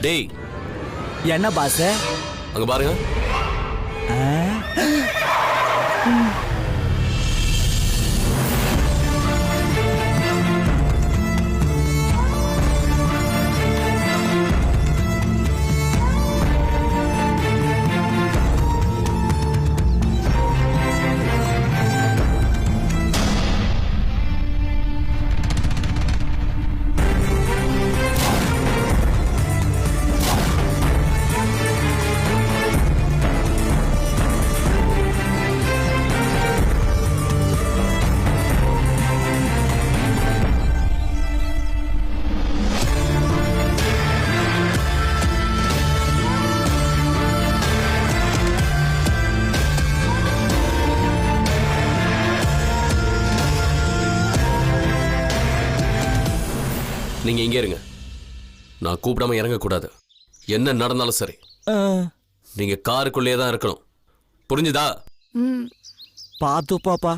டேய் என்ன பாஸ்? அங்க பாருங்க. நீங்க இங்கே இருங்க. நான் கூப்பிடாம இறங்கக்கூடாது. என்ன நடந்தாலும் சரி, நீங்க காருக்குள்ளே தான் இருக்கணும். புரிஞ்சுதா? பாத்து பாப்பா.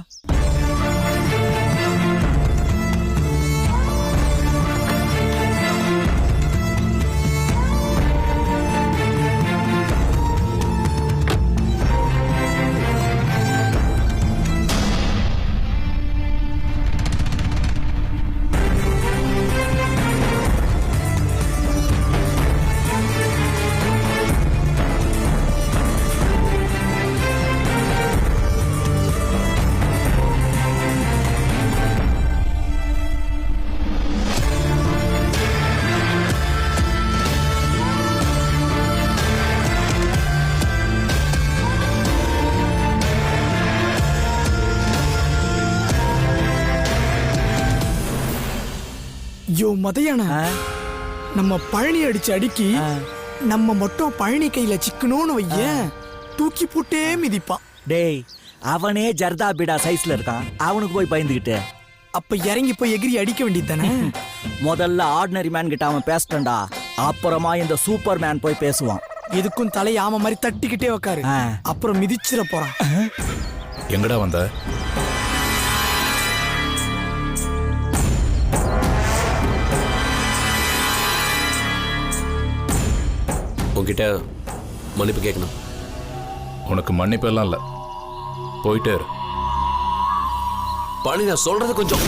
யோ மதையான, நம்ம பழனி அடிச்சு அடிக்கி நம்ம மட்டும் பழனி கையில சிக்கணும்னு வைய, தூக்கி போட்டே மிதிப்பான். டேய், அவனே ஜர்தா பீடா சைஸ்ல இருக்கான். அவனுக்கு போய் பயந்துகிட்டு அப்ப இறங்கி போய் எகிரி அடிக்க வேண்டியது தானே? முதல்ல ஆர்டினரி மேன் கிட்ட அவன் பேசிட்டா, அப்புறமா இந்த சூப்பர் மேன் போய் பேசுவான். இதுக்கும் தலை ஆம மாதிரி தட்டிக்கிட்டே உக்காரு, அப்புறம் மிதிச்சிட போறான். எங்கடா வந்த? உன்கிட்ட மன்னிப்பு கேட்கணும். உனக்கு மன்னிப்பு எல்லாம் இல்ல, போயிட்டே இரு. பழனி, நான் சொல்றது கொஞ்சம்.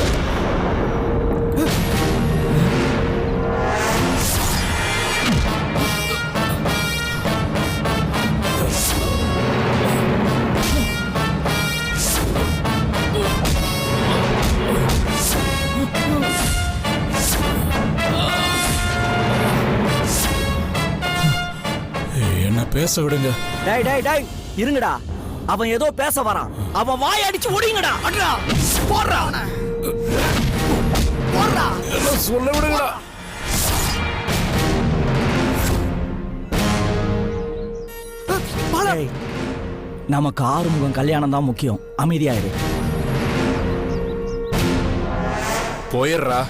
பேச விடுங்க. டேய் டேய் டேய், இருங்கடா. அவன் ஏதோ பேச வரான். அவன் வாய் அடிச்சு ஓடிங்கடா. அடடா, போடுறா அவனை. போடுறா. எல்லாம் சொல்ல விடுங்கடா. டேய், நமக்கு ஆறுமுகம் கல்யாணம் தான் முக்கியம். அமைதியாயிரு. போயிடுறா.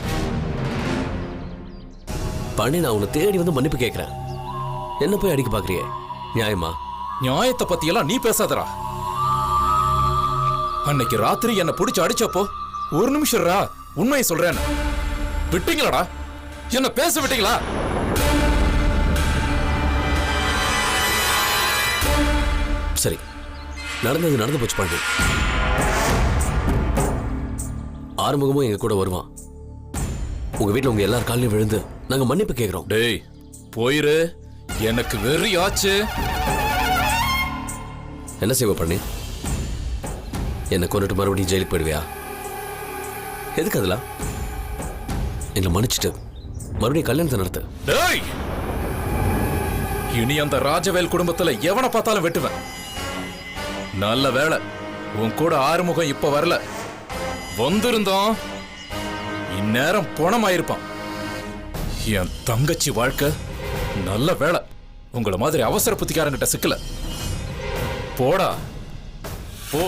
பழனி, நான் உன்னை தேடி வந்து மன்னிப்பு கேட்கிறேன். என்ன போய் அடிக்க பாக்குறியே? நியாயமா? நியாயத்தை பத்தி எல்லாம் நீ பேசாதடா. அன்னைக்கு ராத்திரி என்ன புடிச்சு அடிச்சப்போ ஒரு நிமிஷம் உண்மையை சொல்றேன். விட்டீங்களாடா? என்ன பேச விட்டீங்களா? சரி, நடந்தது நடந்து போச்சு பாண்டி. ஆறுமுகமும் எங்க கூட வருவான். உங்க வீட்டுல உங்க எல்லார் காலையும் விழுந்து நாங்க மன்னிப்பு கேட்கிறோம். டேய், போயிரு. எனக்கு வெறி ஆச்சு. என்ன செய்வ பண்ணி? என்ன கொண்டுட்டு மறுபடியும் ஜெயிலுக்கு போயிடுவியா? எதுக்கு அதெல்லாம்? என்ன மன்னிச்சுட்டு மறுபடியும் கல்யாணத்தை நடத்து. டேய், இனி அந்த ராஜவேல் குடும்பத்துல எவனை பார்த்தாலும் வெட்டுவேன். நல்ல வேளை உன் கூட ஆறுமுகம் இப்ப வரல. வந்திருந்தோம் இந்நேரம் பணமாயிருப்பான். என் தங்கச்சி வாழ்க்கை நல்ல வேளை உங்களை மாதிரி அவசர புத்திக்காரங்கிட்ட சிக்கல. போடா போ.